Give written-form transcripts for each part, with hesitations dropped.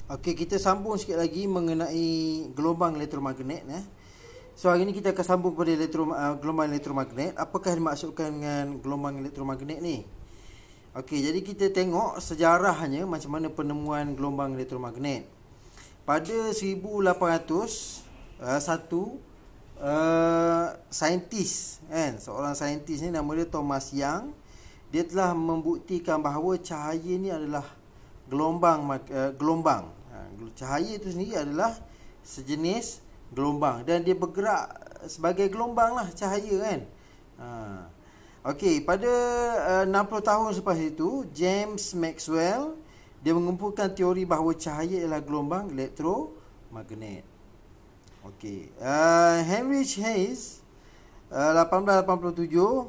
Okey, kita sambung sikit lagi mengenai gelombang elektromagnet. So hari ini kita akan sambung kepada gelombang elektromagnet. Apakah dimaksudkan dengan gelombang elektromagnet ni? Okey, jadi kita tengok sejarahnya macam mana penemuan gelombang elektromagnet. Pada 1800, satu saintis kan, seorang saintis ni nama dia Thomas Young, dia telah membuktikan bahawa cahaya ni adalah gelombang. Cahaya itu sendiri adalah sejenis gelombang dan dia bergerak sebagai gelombang lah cahaya kan. Okey, pada 60 tahun selepas itu, James Maxwell dia mengumpulkan teori bahawa cahaya ialah gelombang elektromagnet. Okey, Heinrich Hayes 1887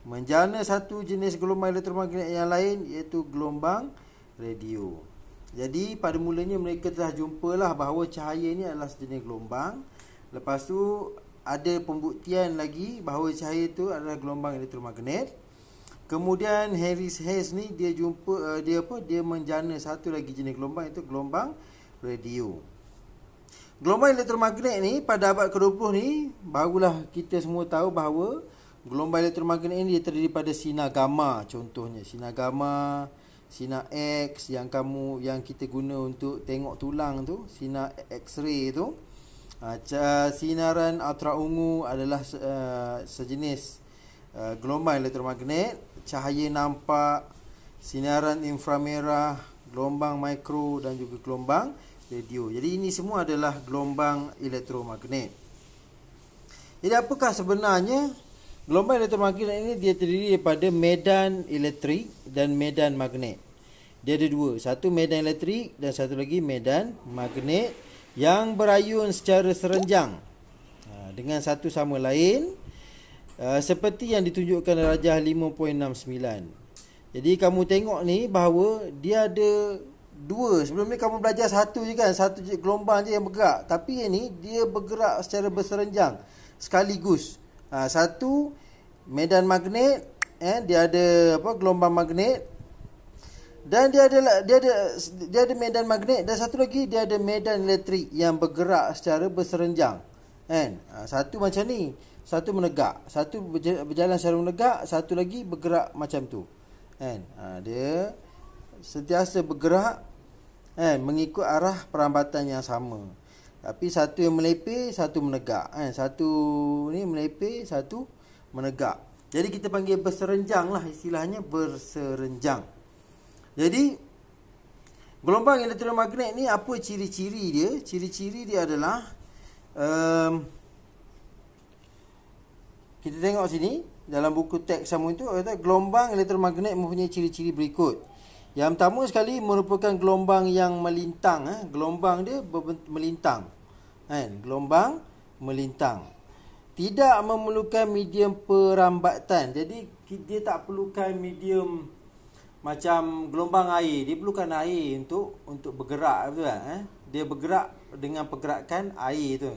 menjana satu jenis gelombang elektromagnet yang lain, iaitu gelombang radio. Jadi pada mulanya mereka telah jumpalah bahawa cahaya ni adalah sejenis gelombang. Lepas tu ada pembuktian lagi bahawa cahaya itu adalah gelombang elektromagnet. Kemudian Heinrich Hayes ni dia menjana satu lagi jenis gelombang, itu gelombang radio. Gelombang elektromagnet ni pada abad ke-20 ni barulah kita semua tahu bahawa gelombang elektromagnet ni dia terdiri pada sinar gamma, contohnya sinar gamma, sinar X yang kita guna untuk tengok tulang tu, sinar X-ray tu. Sinaran ultraungu adalah sejenis gelombang elektromagnet. Cahaya nampak, sinaran inframerah, gelombang mikro dan juga gelombang radio. Jadi ini semua adalah gelombang elektromagnet. Jadi apakah sebenarnya gelombang elektromagnet ini? Dia terdiri daripada medan elektrik dan medan magnet. Dia ada dua, satu medan elektrik dan satu lagi medan magnet yang berayun secara serenjang dengan satu sama lain, seperti yang ditunjukkan darjah 5.69. Jadi kamu tengok ni bahawa dia ada dua. Sebelum ni kamu belajar satu je kan, satu je gelombang je yang bergerak. Tapi yang ni dia bergerak secara berserenjang sekaligus. Satu medan magnet, dia ada gelombang magnet, dan dia ada medan magnet, dan satu lagi dia ada medan elektrik yang bergerak secara berserenjang kan. Satu macam ni, satu menegak, satu berjalan secara menegak, satu lagi bergerak macam tu kan. Dia sentiasa bergerak mengikut arah perambatan yang sama. Tapi satu yang melepeh, satu menegak kan. Satu ni melepeh, satu menegak. Jadi kita panggil berserenjang lah, istilahnya berserenjang. Jadi gelombang elektromagnet ni apa ciri-ciri dia? Ciri-ciri dia adalah kita tengok sini dalam buku teks sama itu, kata gelombang elektromagnet mempunyai ciri-ciri berikut. Yang pertama sekali merupakan gelombang yang melintang. Gelombang dia melintang kan? Gelombang melintang. Tidak memerlukan medium perambatan. Jadi dia tak perlukan medium macam gelombang air. Dia perlukan air untuk bergerak, betul tak? Dia bergerak dengan pergerakan air tu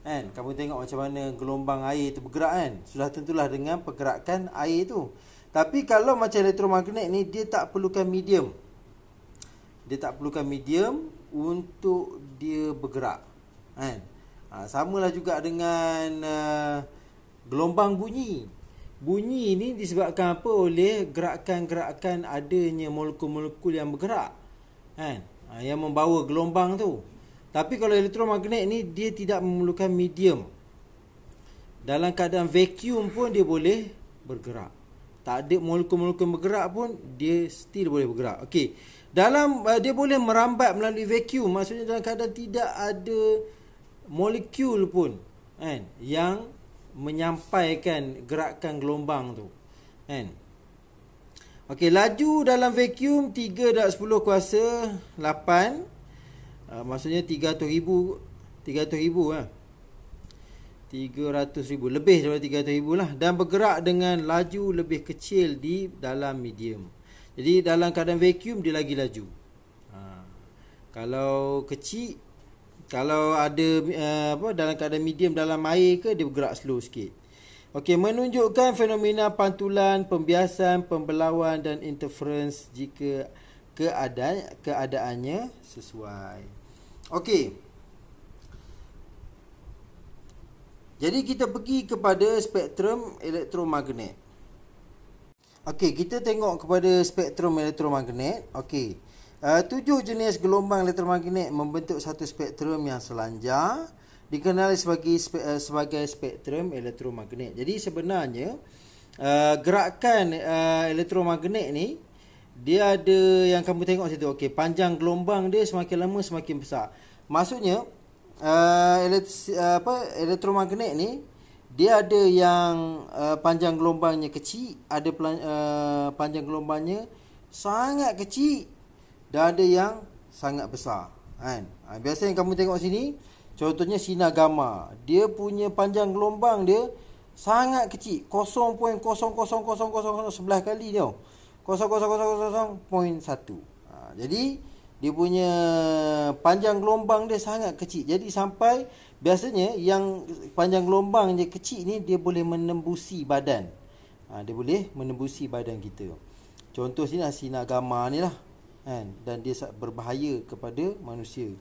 kan. Kamu tengok macam mana gelombang air tu bergerak kan. Sudah tentulah dengan pergerakan air tu. Tapi kalau macam elektromagnet ni, dia tak perlukan medium. Dia tak perlukan medium untuk dia bergerak kan. Samalah juga dengan gelombang bunyi. Bunyi ni disebabkan apa? Oleh gerakan-gerakan adanya molekul-molekul yang bergerak kan, yang membawa gelombang tu. Tapi kalau elektromagnet ni, dia tidak memerlukan medium. Dalam keadaan vacuum pun dia boleh bergerak. Tak ada molekul-molekul bergerak pun, dia still boleh bergerak. Okey. Dia boleh merambat melalui vacuum. Maksudnya dalam keadaan tidak ada molekul pun kan yang menyampaikan gerakan gelombang tu kan. Okey, laju dalam vacuum 3/10 kuasa 8, maksudnya 300,000 lebih daripada 300,000 lah, dan bergerak dengan laju lebih kecil di dalam medium. Jadi dalam keadaan vacuum dia lagi laju. Kalau kecil, kalau ada dalam keadaan medium dalam air ke, dia bergerak slow sikit. Okey, menunjukkan fenomena pantulan, pembiasan, pembelauan dan interference jika keadaannya sesuai. Okey. Jadi kita pergi kepada spektrum elektromagnet. Okey, kita tengok kepada spektrum elektromagnet. Okey. 7 jenis gelombang elektromagnet membentuk satu spektrum yang selanjar, dikenali sebagai spektrum elektromagnet. Jadi sebenarnya gerakan elektromagnet ni, dia ada yang kamu tengok situ. Okey, panjang gelombang dia semakin lama semakin besar. Maksudnya elektromagnet ni dia ada yang panjang gelombangnya kecil, ada panjang gelombangnya sangat kecil, dan ada yang sangat besar, kan? Biasa yang kamu tengok sini, contohnya sinar gamma, dia punya panjang gelombang dia sangat kecil, 0.00011 kali dia, 0.000.1. Jadi dia punya panjang gelombang dia sangat kecil. Jadi sampai biasanya yang panjang gelombang dia kecil ni, dia boleh menembusi badan. Dia boleh menembusi badan kita. Contoh sini sinar gamma ni lah, kan? Dan dia berbahaya kepada manusia.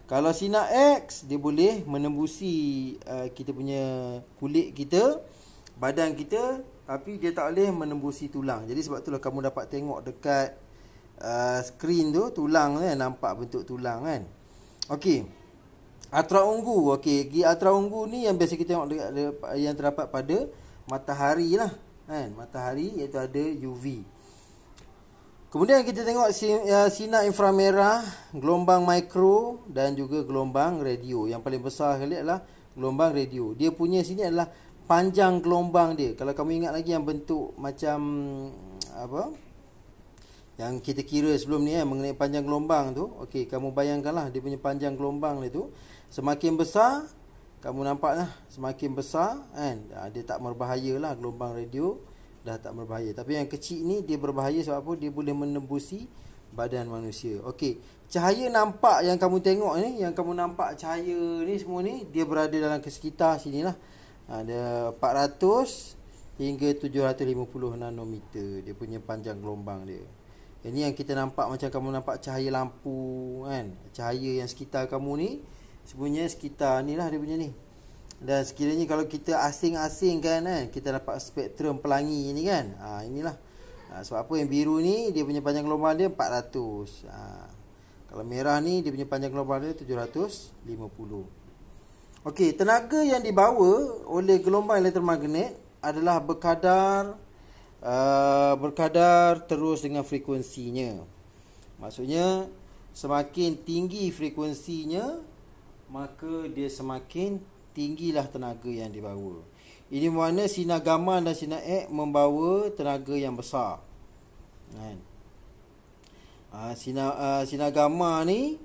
Kalau sinar X, dia boleh menembusi kita punya kulit kita, badan kita, tapi dia tak boleh menembusi tulang. Jadi sebab itulah kamu dapat tengok dekat skrin tu, tulang kan, nampak bentuk tulang kan. Okey. Atra ungu. Okey, atra ungu ni yang biasa kita tengok yang terdapat pada matahari lah, kan? Matahari, iaitu ada UV. Kemudian kita tengok sinar inframerah, gelombang mikro dan juga gelombang radio. Yang paling besar sekali adalah gelombang radio. Dia punya sini adalah panjang gelombang dia. Kalau kamu ingat lagi yang bentuk macam apa, yang kita kira sebelum ni mengenai panjang gelombang tu. Okey, kamu bayangkanlah dia punya panjang gelombang dia tu semakin besar, kamu nampaklah semakin besar, kan? Dia tak berbahaya lah, gelombang radio dah tak berbahaya. Tapi yang kecil ni dia berbahaya sebab apa? Dia boleh menembusi badan manusia. Okey, cahaya nampak yang kamu tengok ni, yang kamu nampak cahaya ni semua ni, dia berada dalam sekitar sinilah. Ada 400 hingga 750 nanometer dia punya panjang gelombang dia. Ini yang kita nampak, macam kamu nampak cahaya lampu, kan? Cahaya yang sekitar kamu ni, sebenarnya sekitar ni lah dia punya ni. Dan sekiranya kalau kita asing-asingkan, kan, kita dapat spektrum pelangi ni, kan. Inilah. Sebab apa yang biru ni dia punya panjang gelombang dia 400. Kalau merah ni dia punya panjang gelombang dia 750. Okey, tenaga yang dibawa oleh gelombang elektromagnet adalah berkadar terus dengan frekuensinya. Maksudnya semakin tinggi frekuensinya, maka dia semakin tinggilah tenaga yang dibawa. Ini makna sinar gamma dan sinar X membawa tenaga yang besar, kan? Sinar gamma ni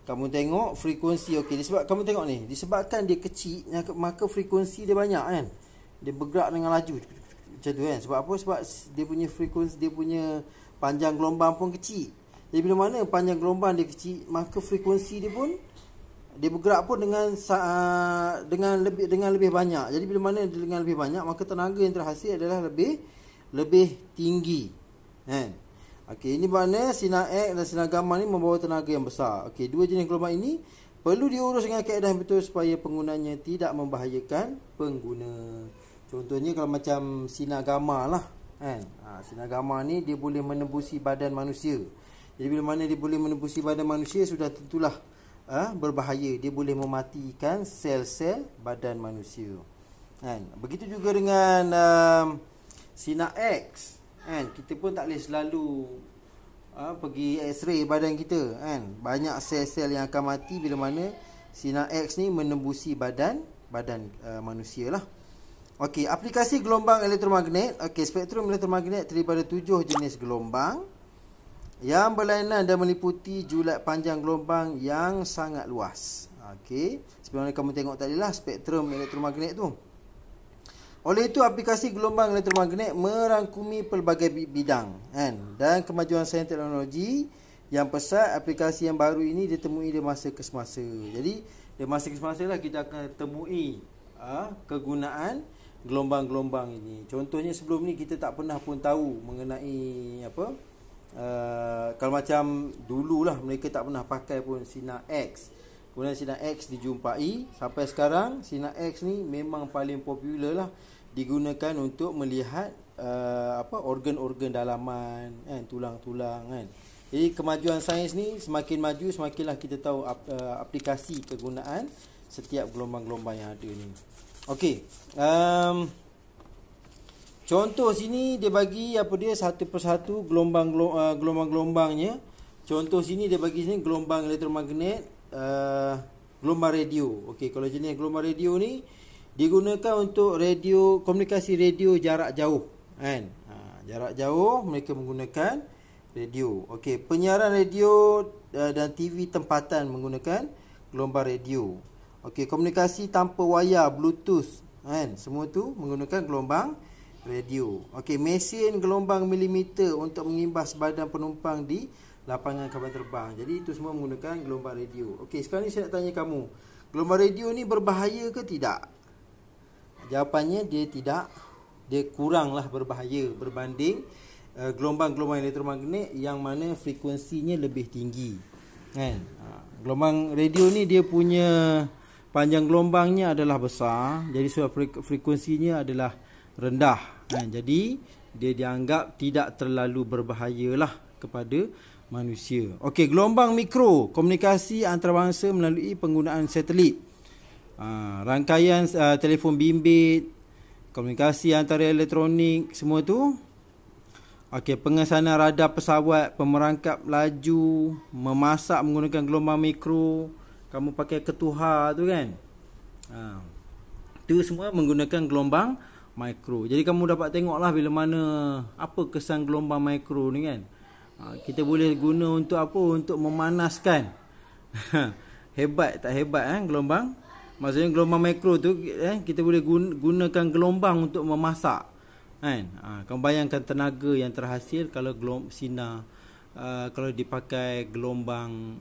kamu tengok frekuensi. Okey, sebab kamu tengok ni, disebabkan dia kecil, maka frekuensi dia banyak, kan? Dia bergerak dengan laju macam tu, kan? Sebab apa? Sebab dia punya frekuensi, dia punya panjang gelombang pun kecil. Jadi bila mana panjang gelombang dia kecil, maka frekuensi dia pun, dia bergerak pun dengan lebih banyak. Jadi bila mana dengan lebih banyak, maka tenaga yang terhasil adalah lebih tinggi, kan? Okey, ini makna sinar X dan sinar gamma ni membawa tenaga yang besar. Okey, dua jenis gelombang ini perlu diurus dengan kaedah yang betul supaya penggunanya tidak membahayakan pengguna. Contohnya kalau macam sinar gamma lah, kan? Sinar gamma ni dia boleh menembusi badan manusia. Jadi bila mana dia boleh menembusi badan manusia, sudah tentulah berbahaya. Dia boleh mematikan sel-sel badan manusia, kan? Begitu juga dengan sinar X, kan? Kita pun tak boleh selalu pergi X-ray badan kita, kan? Banyak sel-sel yang akan mati bila mana sinar X ni menembusi badan manusia lah. Okey, aplikasi gelombang elektromagnet. Okey, spektrum elektromagnet terdiri daripada 7 jenis gelombang yang berlainan dan meliputi julat panjang gelombang yang sangat luas. Okey, sebenarnya kamu tengok tadi lah spektrum elektromagnet tu. Oleh itu, aplikasi gelombang elektromagnet merangkumi pelbagai bidang, kan? Dan kemajuan sains teknologi yang pesat, aplikasi yang baru ini ditemui di masa ke semasa. Jadi, di masa ke semasa lah kita akan temui kegunaan gelombang-gelombang ini. Contohnya sebelum ni kita tak pernah pun tahu mengenai Kalau macam dululah mereka tak pernah pakai pun sinar X. Kemudian sinar X dijumpai. Sampai sekarang sinar X ni memang paling popular lah, digunakan untuk melihat organ-organ dalaman kan, tulang-tulang kan. Jadi kemajuan sains ni semakin maju, semakinlah kita tahu aplikasi kegunaan setiap gelombang-gelombang yang ada ni. Okey. Contoh sini dia bagi satu persatu gelombang-gelombangnya. Contoh sini dia bagi sini gelombang elektromagnet, gelombang radio. Okey, kalau jenis gelombang radio ni digunakan untuk radio, komunikasi radio jarak jauh kan. Jarak jauh mereka menggunakan radio. Okey, penyiaran radio dan TV tempatan menggunakan gelombang radio. Okey, komunikasi tanpa wayar Bluetooth kan, semua tu menggunakan gelombang radio. Okey, mesin gelombang milimeter untuk mengimbas badan penumpang di lapangan kapal terbang. Jadi itu semua menggunakan gelombang radio. Okey, sekarang ni saya nak tanya kamu, gelombang radio ni berbahaya ke tidak? Jawapannya dia tidak. Dia kuranglah berbahaya berbanding gelombang-gelombang elektromagnet yang mana frekuensinya lebih tinggi kan. Gelombang radio ni dia punya panjang gelombangnya adalah besar, jadi sebab frekuensinya adalah rendah kan. Jadi dia dianggap tidak terlalu berbahayalah kepada manusia. Okey, gelombang mikro, komunikasi antarabangsa melalui penggunaan satelit, rangkaian telefon bimbit, komunikasi antara elektronik, semua tu. Okey, pengesanan radar pesawat, pemerangkap laju, memasak menggunakan gelombang mikro, kamu pakai ketuhar tu kan. Itu semua menggunakan gelombang mikro. Jadi kamu dapat tengoklah bila mana apa kesan gelombang mikro ni kan. Kita boleh guna untuk apa? Untuk memanaskan. Hebat tak hebat gelombang? Maksudnya gelombang mikro tu kita boleh gunakan gelombang untuk memasak kan. Kamu bayangkan tenaga yang terhasil kalau sinar kalau dipakai gelombang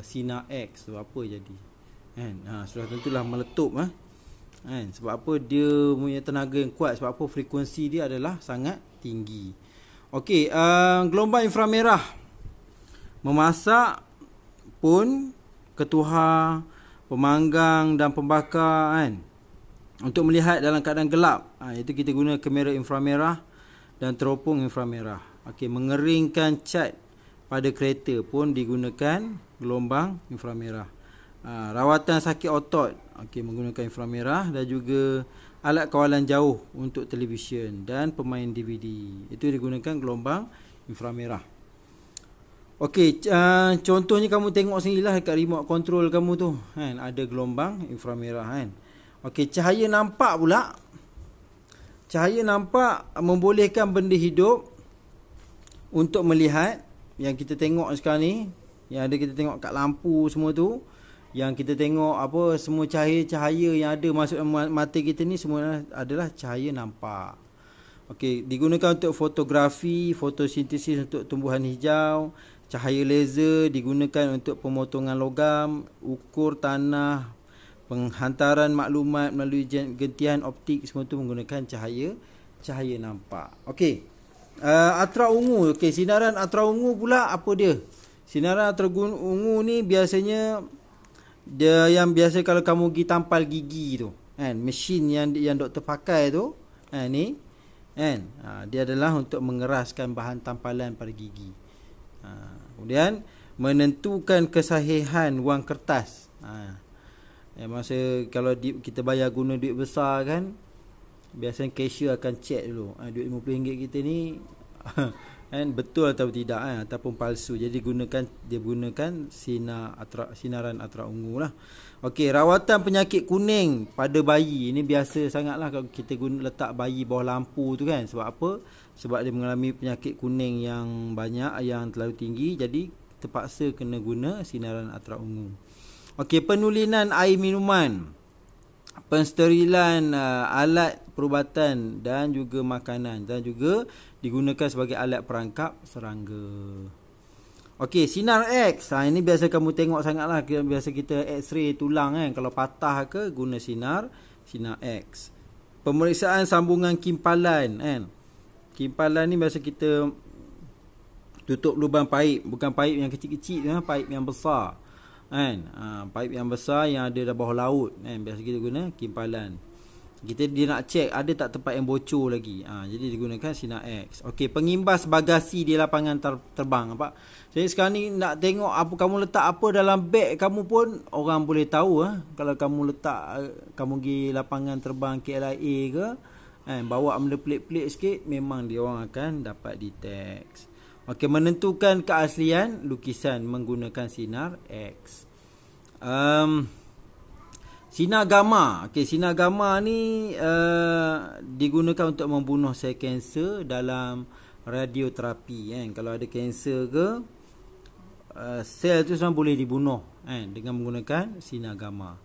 sinar X tu apa jadi kan. Sudah tentulah meletup kan. Sebab apa? Dia punya tenaga yang kuat. Sebab apa? Frekuensi dia adalah sangat tinggi. Okey, gelombang inframerah memasak pun ketuhar, pemanggang dan pembakar kan, untuk melihat dalam keadaan gelap. Itu kita guna kamera inframerah dan teropong inframerah. Okey, mengeringkan cat pada kereta pun digunakan gelombang inframerah. Rawatan sakit otot, okey, menggunakan inframerah, dan juga alat kawalan jauh untuk televisyen dan pemain DVD. Itu digunakan gelombang inframerah. Okey, contohnya kamu tengok sendirilah dekat remote control kamu tu kan, ada gelombang inframerah kan. Okey, cahaya nampak pula. Cahaya nampak membolehkan benda hidup untuk melihat. Yang kita tengok sekarang ni, yang ada kita tengok kat lampu semua tu, yang kita tengok semua cahaya-cahaya yang ada masuk mata kita ni semua adalah cahaya nampak. Okey, digunakan untuk fotografi, fotosintesis untuk tumbuhan hijau. Cahaya laser digunakan untuk pemotongan logam, ukur tanah, penghantaran maklumat melalui gentian optik, semua tu menggunakan cahaya nampak. Okey. Atra ungu. Okey, sinaran atra ungu pula apa dia? Sinaran atra ungu ni biasanya dia yang biasa kalau kamu pergi tampal gigi tu kan, mesin yang doktor pakai tu ni kan, dia adalah untuk mengeraskan bahan tampalan pada gigi. Kemudian menentukan kesahihan wang kertas. Masa kalau kita bayar guna duit besar kan, biasanya cashier akan check dulu duit RM50 kita ni kan, betul atau tidak ataupun palsu. Jadi dia gunakan sinaran atra ungu lah. Okey, rawatan penyakit kuning pada bayi. Ini biasa sangatlah kalau kita letak bayi bawah lampu tu kan. Sebab apa? Sebab dia mengalami penyakit kuning yang banyak, yang terlalu tinggi. Jadi terpaksa kena guna sinaran atra ungu. Okey, penulinan air minuman, pensterilan alat perubatan dan juga makanan, dan juga digunakan sebagai alat perangkap serangga. Okey, sinar X. Ini biasa kamu tengok sangatlah. Biasa kita X-ray tulang kan, kalau patah ke guna sinar X. Pemeriksaan sambungan kimpalan kan. Kimpalan ni biasa kita tutup lubang paip, bukan paip yang kecil-kecil, paip yang besar kan. Paip yang besar yang ada di bawah laut kan, biasa kita guna kimpalan. Dia nak check ada tak tempat yang bocor lagi. Jadi digunakan sinar X. Okey, pengimbas bagasi di lapangan terbang, nampak. Jadi sekarang ni nak tengok apa kamu letak apa dalam beg kamu pun orang boleh tahu. Kalau kamu letak, kamu pergi lapangan terbang KLIA ke, bawa benda pelik-pelik sikit, memang dia orang akan dapat detect. Okey, menentukan keaslian lukisan menggunakan sinar X. Sinar gamma. Okey, sinar gamma ni digunakan untuk membunuh sel kanser dalam radioterapi kan. Kalau ada kanser ke, sel tu sebenarnya boleh dibunuh kan dengan menggunakan sinar gamma.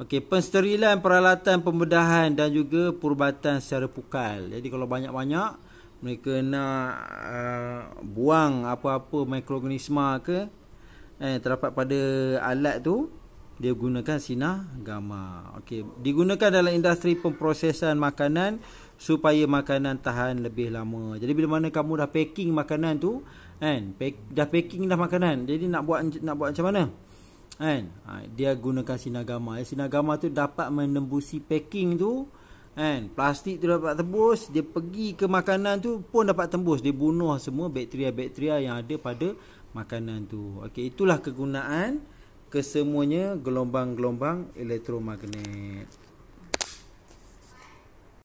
Okey, pensterilan peralatan pembedahan dan juga perubatan secara pukal. Jadi kalau banyak-banyak mereka nak buang apa-apa mikroorganisma ke terdapat pada alat tu, dia gunakan sinar gamma. Okey, digunakan dalam industri pemprosesan makanan supaya makanan tahan lebih lama. Jadi bila mana kamu dah packing makanan tu kan, dah packing dah makanan, jadi nak buat macam mana kan, dia gunakan sinar gamma. Sinar gamma tu dapat menembusi packing tu kan, plastik tu dapat tembus, dia pergi ke makanan tu pun dapat tembus, dia bunuh semua bakteria-bakteria yang ada pada makanan tu. Okey, itulah kegunaan kesemuanya gelombang-gelombang elektromagnet.